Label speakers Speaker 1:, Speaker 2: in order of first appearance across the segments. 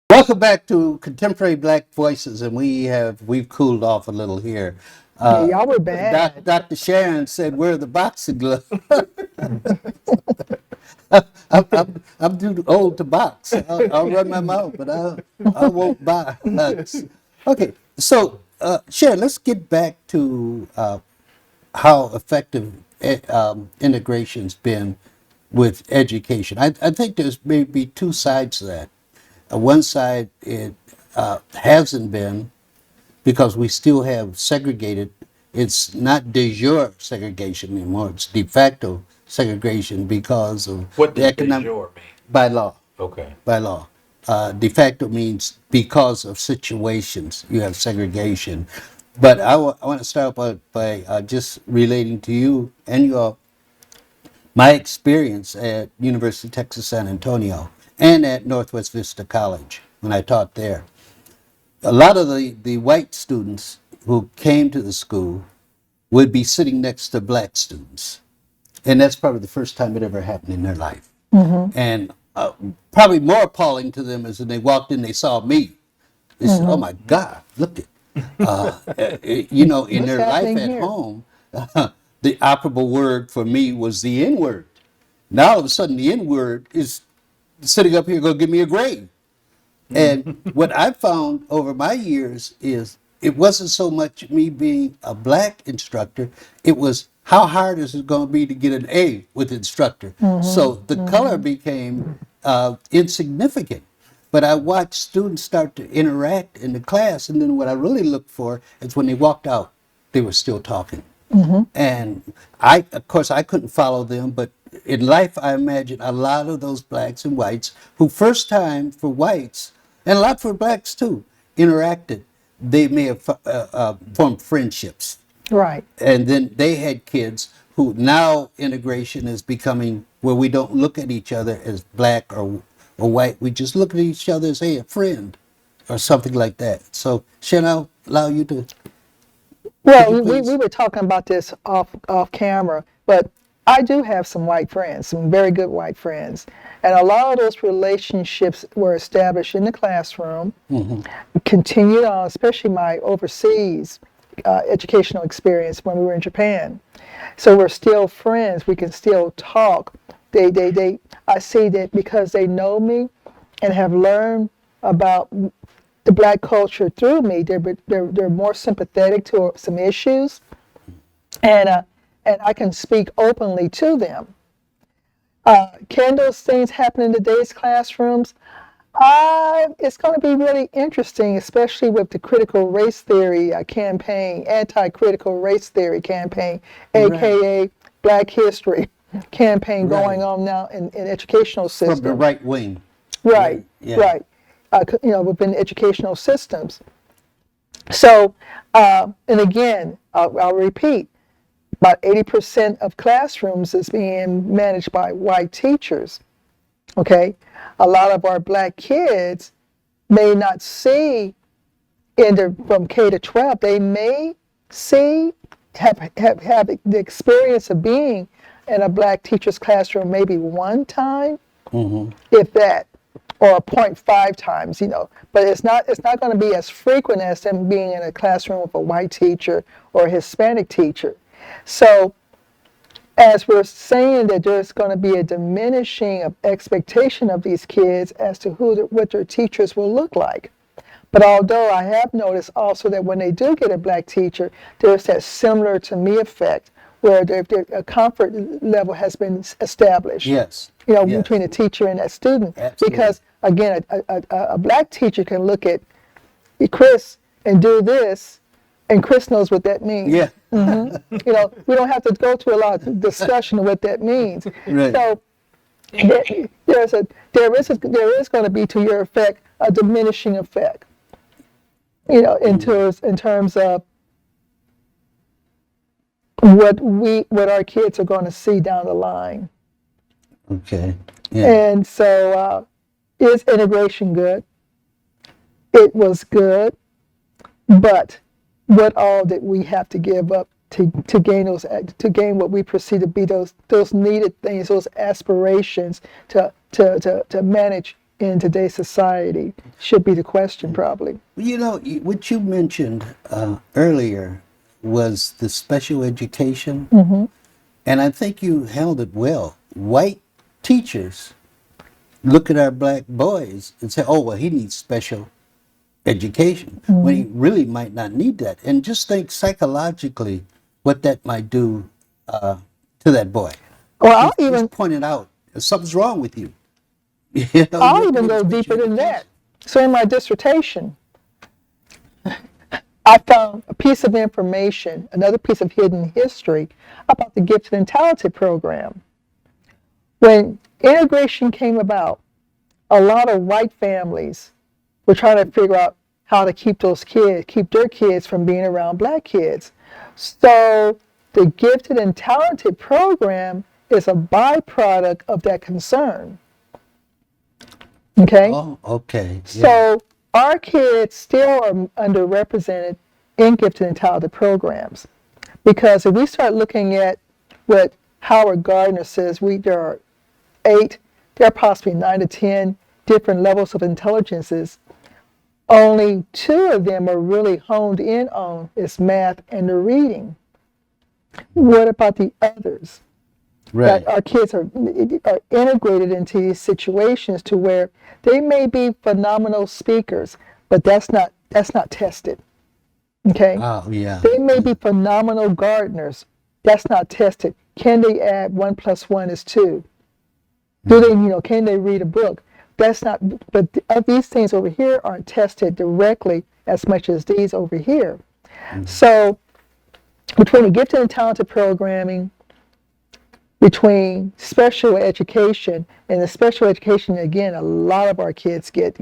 Speaker 1: Welcome back to Contemporary Black Voices, and we've cooled off a little here.
Speaker 2: Yeah,
Speaker 1: Uh,
Speaker 2: y'all were bad.
Speaker 1: Dr. Sharon said, "Where are the boxing gloves?" I'm too old to box. I'll run my mouth, but I won't box. Okay, so Sharon, let's get back to how effective integration's been with education. I think there's maybe two sides to that. One side, it hasn't been because we still have segregated. It's not de jure segregation anymore. It's de facto segregation because of
Speaker 3: What
Speaker 1: the
Speaker 3: does de
Speaker 1: economic
Speaker 3: jure mean?
Speaker 1: by law.
Speaker 3: Okay.
Speaker 1: By law. De facto means because of situations you have segregation. But I want to start by just relating to you and your my experience at University of Texas San Antonio and at Northwest Vista College when I taught there. A lot of the white students who came to the school would be sitting next to black students. And that's probably the first time it ever happened in their life. And probably more appalling to them is when they walked in, they saw me. They said, "Oh my God, look at," in
Speaker 2: What's
Speaker 1: their life
Speaker 2: happening
Speaker 1: at
Speaker 2: here?
Speaker 1: home, the operable word for me was the N word. Now all of a sudden, the N word is sitting up here going to give me a grade. And what I found over my years is it wasn't so much me being a black instructor, it was how hard is it going to be to get an A with instructor. So the color became insignificant. But I watched students start to interact in the class, and then what I really looked for is when they walked out, they were still talking. And of course, I couldn't follow them, but in life, I imagine a lot of those blacks and whites who, first time for whites, and a lot for blacks too, interacted. They may have formed friendships.
Speaker 2: Right.
Speaker 1: And then they had kids who now integration is becoming where we don't look at each other as black or white. We just look at each other as, hey, a friend or something like that. So, should I allow you to, could
Speaker 2: Well,
Speaker 1: you
Speaker 2: we
Speaker 1: please?
Speaker 2: were talking about this off camera, but I do have some white friends, some very good white friends, and a lot of those relationships were established in the classroom, continued on, especially my overseas educational experience when we were in Japan. So we're still friends. We can still talk. They. I see that because they know me and have learned about the black culture through me. They're more sympathetic to some issues, and uh, and I can speak openly to them. Can those things happen in today's classrooms? It's going to be really interesting, especially with the critical race theory campaign, anti-critical race theory campaign,
Speaker 1: Right,
Speaker 2: aka Black History campaign going
Speaker 1: right.
Speaker 2: on now in educational
Speaker 1: From the
Speaker 2: systems.
Speaker 1: right wing.
Speaker 2: Right,
Speaker 1: Right, yeah.
Speaker 2: right. Within educational systems. So, and again, I'll repeat, about 80% of classrooms is being managed by white teachers. Okay, a lot of our black kids may not see from K to 12. They may see have the experience of being in a black teacher's classroom maybe one time, if that, or 0.5 times, but it's not going to be as frequent as them being in a classroom with a white teacher or a Hispanic teacher. So as we're saying that there's going to be a diminishing of expectation of these kids as to what their teachers will look like. But although I have noticed also that when they do get a black teacher, there's that similar to me effect where a comfort level has been established,
Speaker 1: Yes,
Speaker 2: between
Speaker 1: yes,
Speaker 2: the teacher and that student.
Speaker 1: absolutely.
Speaker 2: Because again, a black teacher can look at Chris and do this, and Chris knows what that means.
Speaker 1: Yeah,
Speaker 2: We don't have to go to a lot of discussion of what that means.
Speaker 1: right.
Speaker 2: So there, there is going to be, to your effect, a diminishing effect. In terms of what our kids are going to see down the line.
Speaker 1: Okay, yeah.
Speaker 2: And so, is integration good? It was good, but what all did we have to give up to gain what we perceive to be those needed things, those aspirations to manage in today's society should be the question, probably.
Speaker 1: You know, what you mentioned earlier was the special education, and I think you held it well. White teachers look at our black boys and say, "Oh, well, he needs special education," when he really might not need that. And just think psychologically what that might do to that boy.
Speaker 2: Or I'll
Speaker 1: He's
Speaker 2: even
Speaker 1: pointed out something's wrong with you. You know,
Speaker 2: I'll
Speaker 1: you
Speaker 2: even
Speaker 1: need
Speaker 2: go
Speaker 1: special
Speaker 2: deeper than
Speaker 1: education.
Speaker 2: that. So in my dissertation, I found a piece of information, another piece of hidden history about the Gifted and Talented program. When integration came about, a lot of white families were trying to figure out how to keep their kids from being around black kids. So the Gifted and Talented program is a byproduct of that concern. Okay?
Speaker 1: Oh, okay. Yeah.
Speaker 2: So our kids still are underrepresented in gifted and talented programs, because if we start looking at what Howard Gardner says, there are possibly 9 to 10 different levels of intelligences. Only 2 of them are really honed in on is math and the reading. What about the others?
Speaker 1: Right.
Speaker 2: That our kids are integrated into these situations to where they may be phenomenal speakers, but that's not tested. Okay?
Speaker 1: Oh, yeah.
Speaker 2: They may be phenomenal gardeners. That's not tested. Can they add 1 plus 1 is 2? Do they, can they read a book? That's not, but these things over here aren't tested directly as much as these over here. So between the gifted and talented programming, between special education, and the special education, again, a lot of our kids get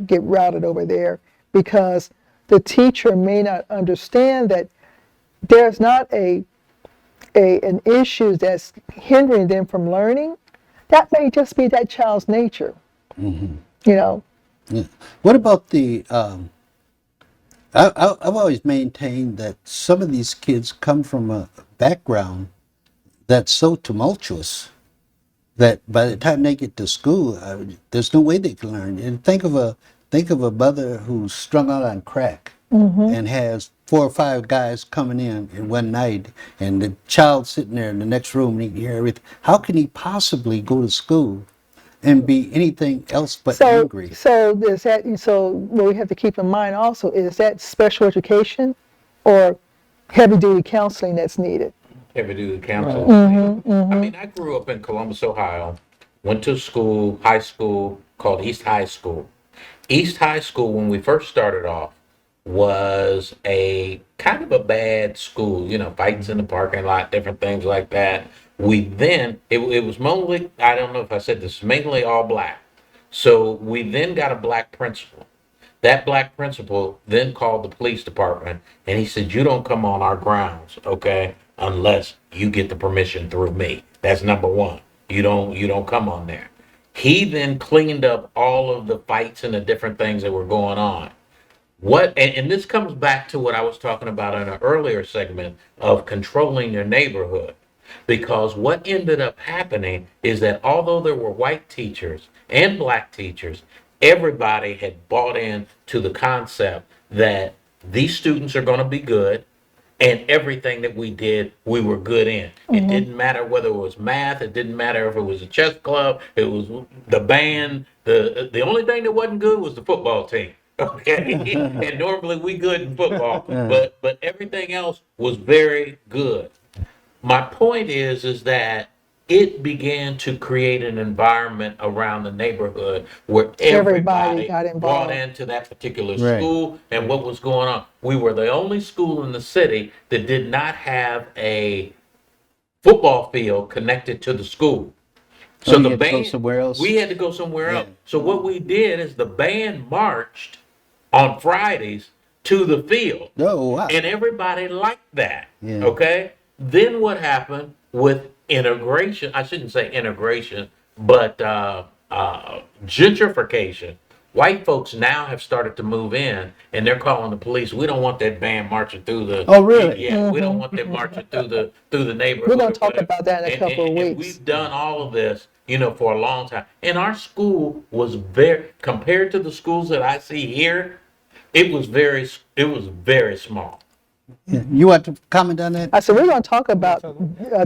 Speaker 2: routed over there because the teacher may not understand that there's not an issue that's hindering them from learning. That may just be that child's nature. You know.
Speaker 1: Yeah. What about the? I've always maintained that some of these kids come from a background that's so tumultuous that by the time they get to school, there's no way they can learn. And think of a mother who's strung out on crack and has 4 or 5 guys coming in one night, and the child sitting there in the next room and he can hear everything. How can he possibly go to school and be anything else but angry?
Speaker 2: So what we have to keep in mind also is that special education or heavy duty counseling that's needed.
Speaker 3: Heavy duty counseling. I mean, I grew up in Columbus, Ohio, went to school, high school called East High School. East High School, when we first started off, was a kind of a bad school, fights in the parking lot, different things like that. It was mostly, I don't know if I said this, mainly all black. So we then got a black principal. That black principal then called the police department and he said, "You don't come on our grounds, okay, unless you get the permission through me." That's number one. You don't come on there. He then cleaned up all of the fights and the different things that were going on. And this comes back to what I was talking about in an earlier segment of controlling your neighborhood. Because what ended up happening is that although there were white teachers and black teachers, everybody had bought in to the concept that these students are going to be good, and everything that we did, we were good in. It didn't matter whether it was math, it didn't matter if it was a chess club, it was the band. The only thing that wasn't good was the football team. Okay, and normally we good in football, but everything else was very good. My point is that it began to create an environment around the neighborhood where everybody
Speaker 2: got involved.
Speaker 3: bought into that particular
Speaker 1: Right.
Speaker 3: school and what was going on. We were the only school in the city that did not have a football field connected to the school.
Speaker 1: So
Speaker 3: So
Speaker 1: you
Speaker 3: the
Speaker 1: had to go
Speaker 3: band,
Speaker 1: somewhere else?
Speaker 3: we had to go somewhere
Speaker 1: Yeah.
Speaker 3: else. So what we did is the band marched on Fridays to the field.
Speaker 1: Oh, wow.
Speaker 3: And everybody liked that.
Speaker 1: Yeah.
Speaker 3: Okay. Then what happened with integration? I shouldn't say integration, but gentrification. White folks now have started to move in, and they're calling the police. We don't want that band marching through the.
Speaker 1: Oh, really?
Speaker 3: Yeah, we don't want them marching through the neighborhood.
Speaker 2: We're gonna
Speaker 3: or
Speaker 2: talk
Speaker 3: whatever.
Speaker 2: about that in a couple of
Speaker 3: And
Speaker 2: weeks.
Speaker 3: we've done all of this, for a long time. And our school was very, compared to the schools that I see here, it was very small.
Speaker 1: Yeah. You want to comment on that?
Speaker 2: I said, we're going to talk about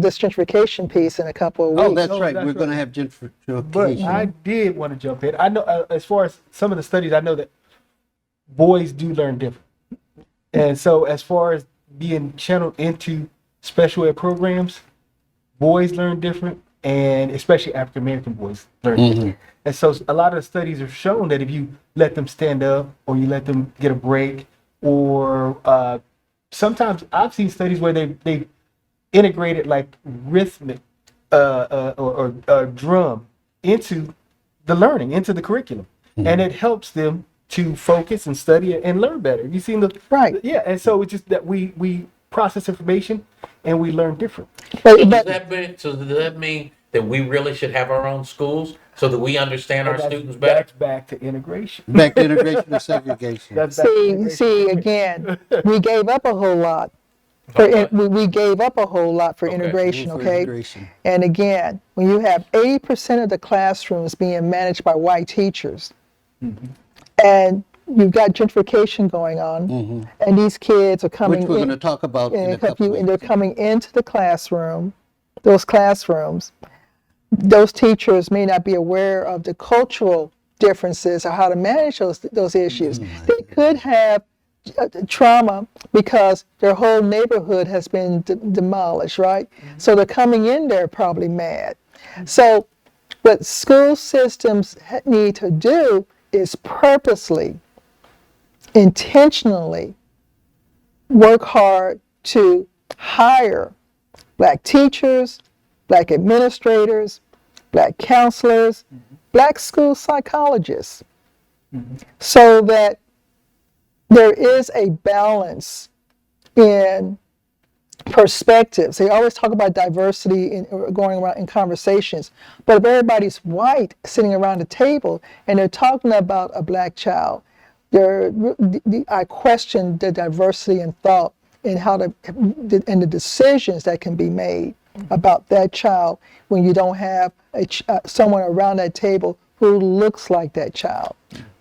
Speaker 2: this gentrification piece in a couple of weeks.
Speaker 1: Oh, that's
Speaker 4: Oh,
Speaker 1: right.
Speaker 4: that's
Speaker 1: We're going to
Speaker 4: right.
Speaker 1: have
Speaker 4: But
Speaker 1: gentrification.
Speaker 4: I did want to jump in. I know, as far as some of the studies, I know that boys do learn different. And so, as far as being channeled into special ed programs, boys learn different, and especially African American boys learn different. And so, a lot of the studies have shown that if you let them stand up, or you let them get a break, or sometimes I've seen studies where they integrated like rhythmic or drum into the learning, into the curriculum, and it helps them to focus and study and learn better. You seen the
Speaker 2: Right.
Speaker 4: Yeah, and so it's just that we process information and we learn different.
Speaker 2: But,
Speaker 3: So
Speaker 2: but
Speaker 3: does that mean that we really should have our own schools so that we understand our
Speaker 4: That's-
Speaker 3: students better?
Speaker 4: That's back to integration.
Speaker 1: Back to integration and segregation.
Speaker 4: That's back to
Speaker 2: see,
Speaker 4: integration.
Speaker 2: see, again, we gave up a whole lot. For
Speaker 3: Okay.
Speaker 2: we gave up a whole lot for
Speaker 3: Okay.
Speaker 2: integration,
Speaker 1: For
Speaker 2: okay?
Speaker 1: integration.
Speaker 2: And again, when you have 80% of the classrooms being managed by white teachers, and you've got gentrification going on, and these kids are coming
Speaker 1: Which we're
Speaker 2: in,
Speaker 1: going to talk about in a
Speaker 2: and
Speaker 1: couple
Speaker 2: they're
Speaker 1: weeks.
Speaker 2: coming into the classroom, those classrooms. Those teachers may not be aware of the cultural differences or how to manage those issues. They could have trauma because their whole neighborhood has been demolished, right? So they're coming in there probably mad. So what school systems need to do is purposely, intentionally work hard to hire Black teachers, Black administrators, Black counselors, Black school psychologists, so that there is a balance in perspectives. They always talk about diversity in going around in conversations, but if everybody's white sitting around the table and they're talking about a Black child, I question the diversity in thought and and the decisions that can be made about that child when you don't have someone around that table who looks like that child.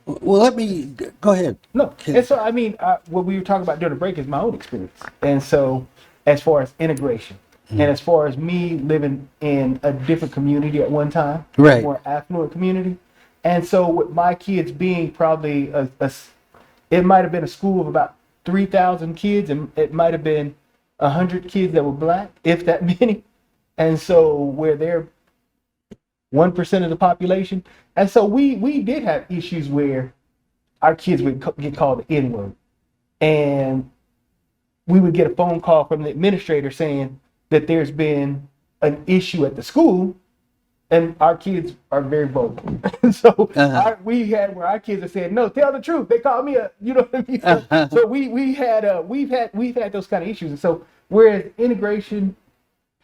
Speaker 1: Well, let me go ahead.
Speaker 4: No, and so I mean, what we were talking about during the break is my own experience, and so as far as integration, and as far as me living in a different community at one time,
Speaker 1: Right.
Speaker 4: more affluent community, and so with my kids being probably it might have been a school of about 3,000 kids, and it might have been 100 kids that were Black, if that many, and so where they're 1% of the population. And so we did have issues where our kids would get called the N-word. And we would get a phone call from the administrator saying that there's been an issue at the school, and our kids are very vocal. So we had where our kids are saying, no, tell the truth. They called me you know what I mean? So we've had those kind of issues. And so whereas integration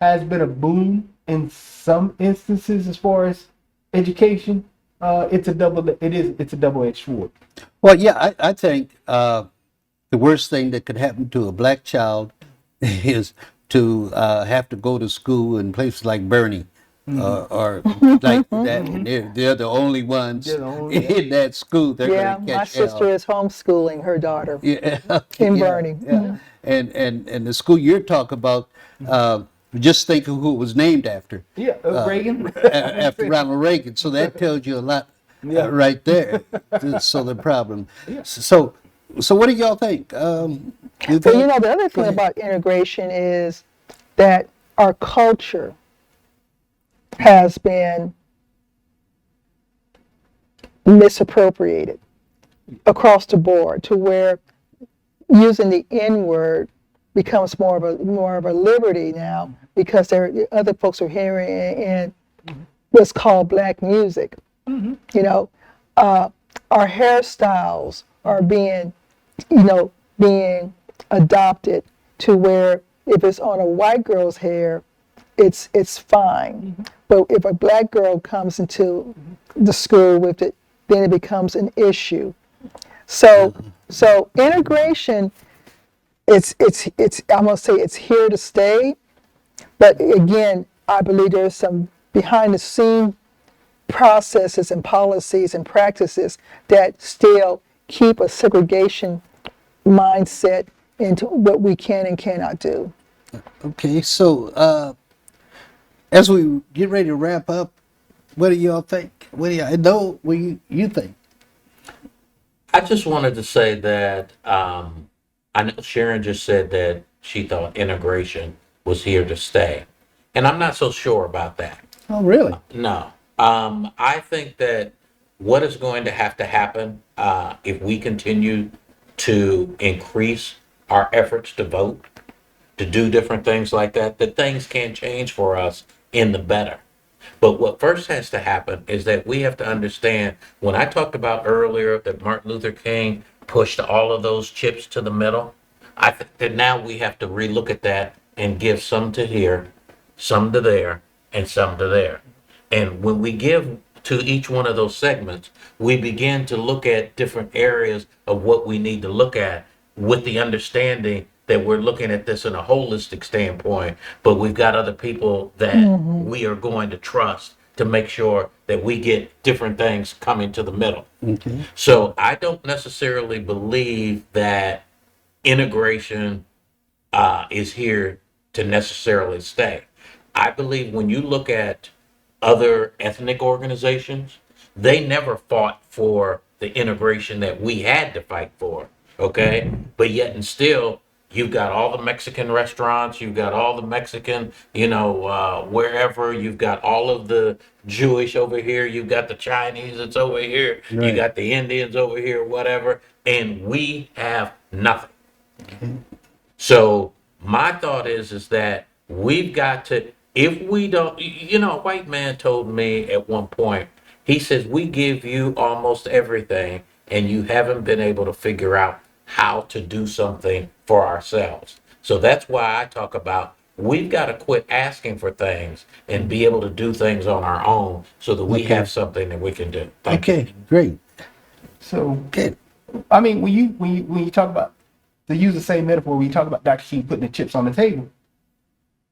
Speaker 4: has been a boom in some instances as far as education, it's a double-edged sword.
Speaker 1: Well, yeah, I think the worst thing that could happen to a Black child is to have to go to school in places like Bernie or like that. And they're the only ones
Speaker 4: They're the only-
Speaker 1: in that school. They're
Speaker 2: Yeah,
Speaker 1: going to
Speaker 2: my
Speaker 1: catch
Speaker 2: sister
Speaker 1: hell.
Speaker 2: is homeschooling her daughter.
Speaker 1: Yeah,
Speaker 2: in
Speaker 1: yeah,
Speaker 2: Bernie.
Speaker 1: yeah. And the school you're talking about, just think of who it was named after.
Speaker 4: Yeah, Reagan.
Speaker 1: After Ronald Reagan. So that tells you a lot right there. So the problem. So what do y'all think?
Speaker 2: But you know, the other thing about integration is that our culture has been misappropriated across the board to where using the N-word becomes more of a liberty now because other folks are hearing it in what's called Black music. You know, our hairstyles are being adopted to where if it's on a white girl's hair, it's fine. But if a Black girl comes into the school with it, then it becomes an issue. So integration, I'm gonna say it's here to stay. But again, I believe there's some behind the scene processes and policies and practices that still keep a segregation mindset into what we can and cannot do.
Speaker 1: Okay, so as we get ready to wrap up, what do y'all think? What do y'all know? What you think?
Speaker 3: I just wanted to say that I know Sharon just said that she thought integration was here to stay. And I'm not so sure about that.
Speaker 1: Oh, really?
Speaker 3: No. I think that what is going to have to happen if we continue to increase our efforts to vote, to do different things like that things can change for us in the better. But what first has to happen is that we have to understand when I talked about earlier that Martin Luther King pushed all of those chips to the middle, I think that now we have to relook at that and give some to here, some to there, and some to there. And when we give to each one of those segments, we begin to look at different areas of what we need to look at with the understanding that we're looking at this in a holistic standpoint, but we've got other people that we are going to trust to make sure that we get different things coming to the middle.
Speaker 1: Okay.
Speaker 3: So I don't necessarily believe that integration is here to necessarily stay. I believe when you look at other ethnic organizations, they never fought for the integration that we had to fight for. Okay. But yet and still, you've got all the Mexican restaurants, you've got all the Mexican, wherever, you've got all of the Jewish over here, you've got the Chinese that's over here, you
Speaker 1: Right.
Speaker 3: got the Indians over here, whatever, and we have nothing. So my thought is that we've got to, if we don't, a white man told me at one point, he says, we give you almost everything and you haven't been able to figure out how to do something for ourselves. So that's why I talk about we've got to quit asking for things and be able to do things on our own so that we
Speaker 1: Okay.
Speaker 3: have something that we can do. Thank you.
Speaker 1: Okay, great.
Speaker 4: So,
Speaker 1: Good.
Speaker 4: I mean, when you talk about, to use the same metaphor, when you talk about Dr. King putting the chips on the table,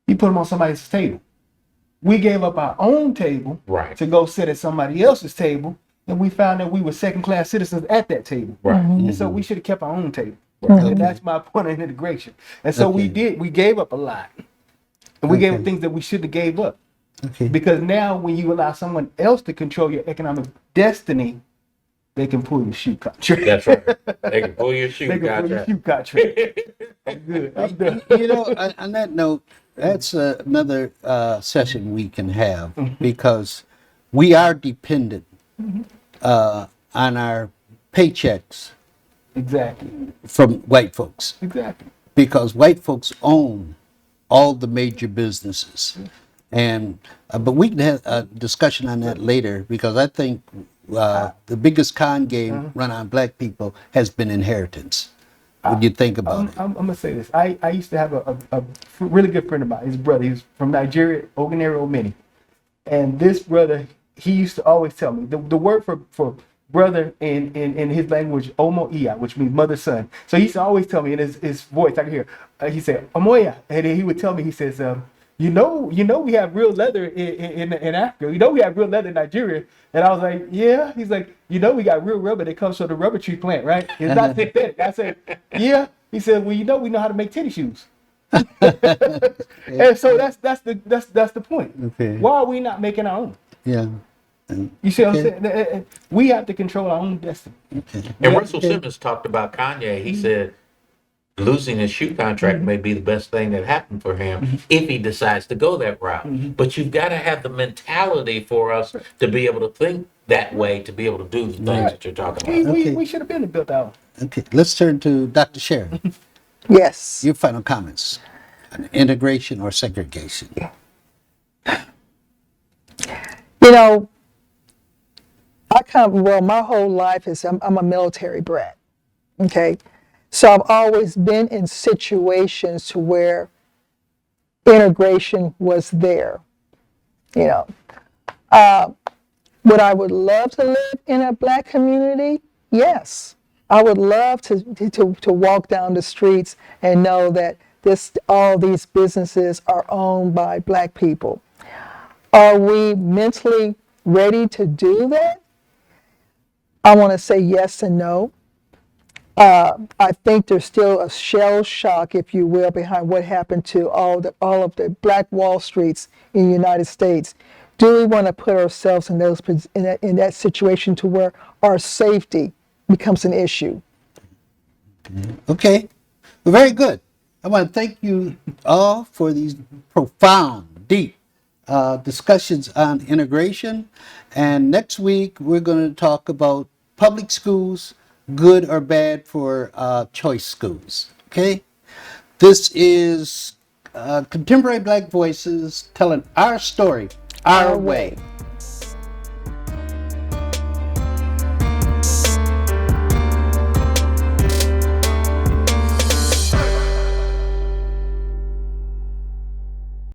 Speaker 4: he put them on somebody else's table. We gave up our own table
Speaker 3: Right.
Speaker 4: to go sit at somebody else's table, and we found that we were second-class citizens at that table.
Speaker 3: Right.
Speaker 4: And so we should have kept our own table. And that's my point of integration. And so we gave up a lot. And we gave up things that we shouldn't have gave up.
Speaker 1: Okay.
Speaker 4: Because now when you allow someone else to control your economic destiny, they can pull your shoe contract.
Speaker 3: That's right. They can pull your shoe.
Speaker 4: They can pull your
Speaker 3: Gotcha.
Speaker 4: shoe contract. Good. I'm done.
Speaker 1: On that note, that's another session we can have because we are dependent on our paychecks
Speaker 4: Exactly.
Speaker 1: from white folks
Speaker 4: Exactly.
Speaker 1: because white folks own all the major businesses. And but we can have a discussion on that later because I think the biggest con game run on black people has been inheritance. What do you think about it?
Speaker 4: I'm gonna say this. I used to have a really good friend of mine. His brother. He was from Nigeria, Ogunere Omeni. And this brother, he used to always tell me the word for brother in his language, Omo Iya, which means mother son. So he used to always tell me in his voice, I could hear. He said Omoya, and then he would tell me. He says, we have real leather in Africa. We have real leather in Nigeria. And I was like, yeah. He's like, we got real rubber that comes from the rubber tree plant, right? It's not synthetic. I said, yeah. He said, well, we know how to make tennis shoes. And so that's the point.
Speaker 1: Okay.
Speaker 4: Why are we not making our own?
Speaker 1: Yeah.
Speaker 4: You see what
Speaker 1: Okay.
Speaker 4: I'm saying? We have to control our own destiny.
Speaker 3: And Russell Simmons talked about Kanye. He said losing his shoe contract may be the best thing that happened for him if he decides to go that route. But you've got to have the mentality for us to be able to think that way, to be able to do the things that you're talking about.
Speaker 4: We should have been built out.
Speaker 1: Okay, let's turn to Dr. Sharon.
Speaker 2: Yes.
Speaker 1: Your final comments on integration or segregation.
Speaker 2: My whole life is I'm a military brat. Okay. So I've always been in situations to where integration was there. Would I would love to live in a black community? Yes. I would love to walk down the streets and know that all these businesses are owned by black people. Are we mentally ready to do that? I want to say yes and no. I think there's still a shell shock, if you will, behind what happened to all of the Black Wall Streets in the United States. Do we want to put ourselves in in that situation to where our safety becomes an issue?
Speaker 1: Okay, well, very good. I want to thank you all for these profound, deep discussions on integration. And next week, we're going to talk about public schools, good or bad for choice schools. Okay? This is Contemporary Black Voices telling our story, our way.